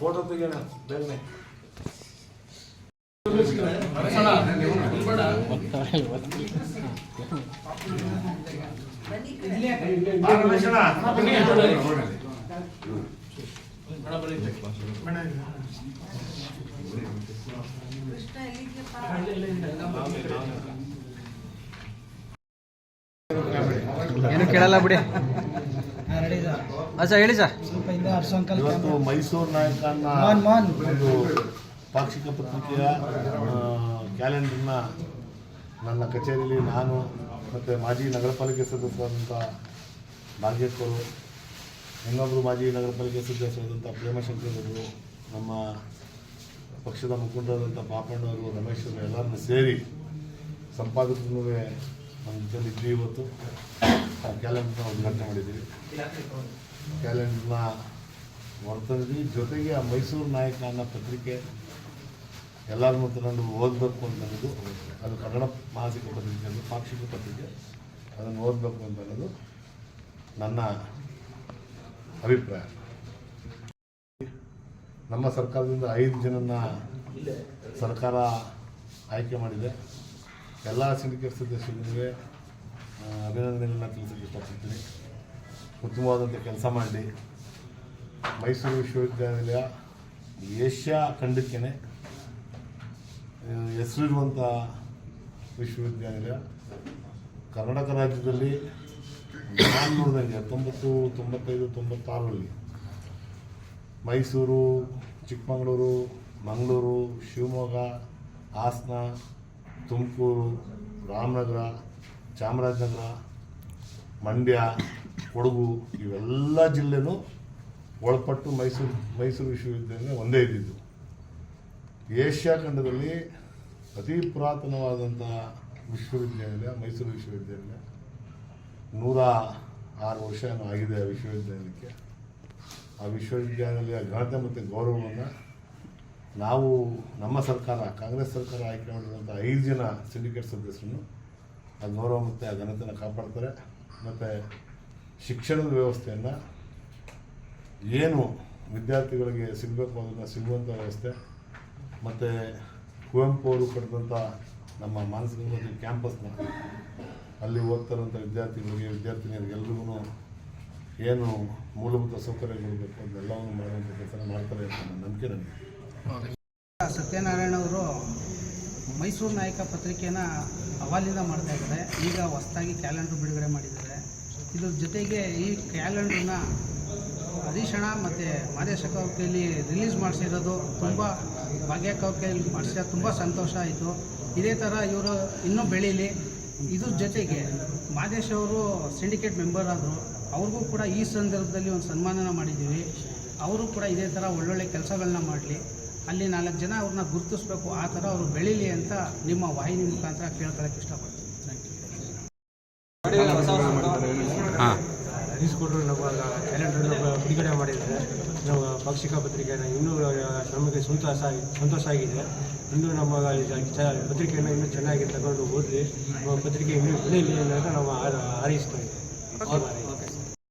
Photo ತೆಗೆಯೋಣ ಬೇಗನೆ ಏನು ಕೇಳಲ್ಲ ಬಿಡಿ. ಅಚ್ಚಾ ಹೇಳಿ ಸರ್. ಇವತ್ತು ಮೈಸೂರು ನಾಯಕನ ಒಂದು ಪಾಕ್ಷಿಕ ಪತ್ರಿಕೆಯ ಕ್ಯಾಲೆಂಡರ್ನ ನನ್ನ ಕಚೇರಿಯಲ್ಲಿ ನಾನು ಮತ್ತು ಮಾಜಿ ನಗರ ಪಾಲಿಕೆ ಸದಸ್ಯರಾದಂಥ ಭಾಗ್ಯಕ್ಕವರು, ಇನ್ನೊಬ್ಬರು ಮಾಜಿ ನಗರ ಪಾಲಿಕೆ ಸದಸ್ಯರಾದಂಥ ಪ್ರೇಮಶಂಕರವರು, ನಮ್ಮ ಪಕ್ಷದ ಮುಖಂಡರಾದಂಥ ಪಾಪಣ್ಣವರು, ರಮೇಶ್ ಅವರು ಎಲ್ಲರನ್ನೂ ಸೇರಿ ಸಂಪಾದಕರು ನಮ್ಮ ಜೊತೆಲಿ ಇದ್ವಿ. ಇವತ್ತು ಕ್ಯಾಲೆಂಡರ್ನ ಉದ್ಘಾಟನೆ ಮಾಡಿದ್ದೀವಿ. ಕ್ಯಾಲೆಂಡರ್ನ ಹೊರತಂದ್ವಿ. ಜೊತೆಗೆ ಆ ಮೈಸೂರು ನಾಯಕ ಅನ್ನೋ ಪತ್ರಿಕೆ ಎಲ್ಲರನ್ನೂ ತಗೊಂಡು ಓದಬೇಕು ಅಂತ ಅನ್ನೋದು, ಅದು ಕನ್ನಡ ಮಾಸಿಕ ಪತ್ರಿಕೆ, ಅದು ಪಾಕ್ಷಿಕ ಪತ್ರಿಕೆ, ಅದನ್ನು ಓದಬೇಕು ಅಂತ ಅನ್ನೋದು ನನ್ನ ಅಭಿಪ್ರಾಯ. ನಮ್ಮ ಸರ್ಕಾರದಿಂದ 5 ಜನನ ಸರ್ಕಾರ ಆಯ್ಕೆ ಮಾಡಿದೆ. ಎಲ್ಲ ಸಿಂಡಿಕೇಟ್ ಸದಸ್ಯರಿಗೆ ಅಭಿನಂದನೆಗಳನ್ನ ತಿಳಿಸೋಕ್ಕೆ ಇಷ್ಟಪಡ್ತೀನಿ. ಉತ್ತಮವಾದಂಥ ಕೆಲಸ ಮಾಡಿ ಮೈಸೂರು ವಿಶ್ವವಿದ್ಯಾನಿಲಯ ಏಷ್ಯಾ ಖಂಡಕ್ಕೇ ಹೆಸರಿರುವಂಥ ವಿಶ್ವವಿದ್ಯಾನಿಲಯ. ಕರ್ನಾಟಕ ರಾಜ್ಯದಲ್ಲಿ ನಾನು ನೋಡಿದಂಗೆ 90, 95, 96ರಲ್ಲಿ ಮೈಸೂರು, ಚಿಕ್ಕಮಗಳೂರು, ಮಂಗಳೂರು, ಶಿವಮೊಗ್ಗ, ಹಾಸನ, ತುಮಕೂರು, ರಾಮನಗರ, ಚಾಮರಾಜನಗರ, ಮಂಡ್ಯ, ಕೊಡಗು ಇವೆಲ್ಲ ಜಿಲ್ಲೆನೂ ಒಳಪಟ್ಟು ಮೈಸೂರು ವಿಶ್ವವಿದ್ಯಾನಿಲಯ ಒಂದೇ ಇದ್ದಿದ್ದು. ಏಷ್ಯಾ ಖಂಡದಲ್ಲಿ ಅತಿ ಪುರಾತನವಾದಂಥ ವಿಶ್ವವಿದ್ಯಾನಿಲಯ ಮೈಸೂರು ವಿಶ್ವವಿದ್ಯಾನಿಲಯ. 106 ವರ್ಷ ಏನೋ ಆಗಿದೆ ಆ ವಿಶ್ವವಿದ್ಯಾನಿಲಯಕ್ಕೆ. ಆ ವಿಶ್ವವಿದ್ಯಾನಿಲಯ ಘನತೆ ಮತ್ತು ಗೌರವವನ್ನು ನಾವು, ನಮ್ಮ ಸರ್ಕಾರ, ಕಾಂಗ್ರೆಸ್ ಸರ್ಕಾರ ಆಯ್ಕೆ ಮಾಡಿರುವಂಥ 5 ಜನ ಸಿಂಡಿಕೇಟ್ ಸದಸ್ಯರನ್ನು ಆ ಗೌರವ ಮತ್ತು ಆ ಘನತೆಯನ್ನು ಕಾಪಾಡ್ತಾರೆ. ಮತ್ತು ಶಿಕ್ಷಣದ ವ್ಯವಸ್ಥೆಯನ್ನು ಏನು ವಿದ್ಯಾರ್ಥಿಗಳಿಗೆ ಸಿಗಬೇಕು ಅದನ್ನು ಸಿಗುವಂಥ ವ್ಯವಸ್ಥೆ, ಮತ್ತು ಕುವೆಂಪು ಅವರು ಕಟ್ಟಿದಂಥ ನಮ್ಮ ಮಾನಸಿಕ ಕ್ಯಾಂಪಸ್ನ ಅಲ್ಲಿ ಓದ್ತಾರಂಥ ವಿದ್ಯಾರ್ಥಿಗಳಿಗೆ, ವಿದ್ಯಾರ್ಥಿನಿಯರಿಗೆಲ್ರಿಗೂ ಏನು ಮೂಲಭೂತ ಸೌಕರ್ಯಗಳು ಬೇಕು ಅದೆಲ್ಲವನ್ನು ಮಾಡುವಂಥ ಕೆಲಸ ಮಾಡ್ತಾರೆ ಅಂತ ನನ್ನ ನಂಬಿಕೆ ನನಗೆ. ಸತ್ಯನಾರಾಯಣ ಅವರು ಮೈಸೂರು ನಾಯಕ ಪತ್ರಿಕೆನ ಅವಾಲಿಂದ ಮಾಡ್ತಾ ಇದ್ದಾರೆ. ಈಗ ಹೊಸದಾಗಿ ಕ್ಯಾಲೆಂಡರ್ ಬಿಡುಗಡೆ ಮಾಡಿದ್ದಾರೆ. ಇದ್ರ ಜೊತೆಗೆ ಈ ಕ್ಯಾಲೆಂಡ್ರನ್ನ ಹರೀಶಣ್ಣ ಮತ್ತು ಮಾದೇಶ ಕೈಲಿ ರಿಲೀಸ್ ಮಾಡಿಸಿರೋದು ತುಂಬ, ಭಾಗ್ಯಕ್ಕ ಕೈಲಿ ಮಾಡಿಸಿರೋದು ತುಂಬ ಸಂತೋಷ ಆಯಿತು. ಇದೇ ಥರ ಇವರು ಇನ್ನೂ ಬೆಳೀಲಿ. ಇದ್ರ ಜೊತೆಗೆ ಮಾದೇಶ್ ಅವರು ಸಿಂಡಿಕೇಟ್ ಮೆಂಬರ್ ಆದರು. ಅವ್ರಿಗೂ ಕೂಡ ಈ ಸಂದರ್ಭದಲ್ಲಿ ಒಂದು ಸನ್ಮಾನನ ಮಾಡಿದ್ದೀವಿ. ಅವರು ಕೂಡ ಇದೇ ಥರ ಒಳ್ಳೊಳ್ಳೆ ಕೆಲಸಗಳನ್ನ ಮಾಡಲಿ, ಅಲ್ಲಿ 4 ಜನ ಅವ್ರನ್ನ ಗುರುತಿಸ್ಬೇಕು, ಆ ಥರ ಅವರು ಬೆಳೀಲಿ ಅಂತ ನಿಮ್ಮ ವಾಹಿನಿ ಮುಖಾಂತರ ಕೇಳ್ಕೊಳ್ಳೋಕ್ಕೆ ಇಷ್ಟಪಡ್ತೀನಿ. ಹರೀಶ್ ಕೊಟ್ಟರು ನಮ್ಮ ಕ್ಯಾಲೆಂಡರ್ನ ಬಿಡುಗಡೆ ಮಾಡಿದ್ದಾರೆ. ನಾವು ಪಾಕ್ಷಿಕ ಪತ್ರಿಕೆಯನ್ನು ಇನ್ನೂ ನಮಗೆ ಸಂತೋಷ ಆಗಿದೆ. ಇನ್ನೂ ನಮ್ಮ ಪತ್ರಿಕೆಯನ್ನು ಇನ್ನೂ ಚೆನ್ನಾಗಿ ತಗೊಂಡು ಓದಲಿ, ನಮ್ಮ ಪತ್ರಿಕೆ ಇನ್ನೂ ಬೆಳೆಯಲಿ ಅನ್ನೋದು ನಾವು ಹಾರೈಸ್ತಾ ಇದ್ದೀವಿ.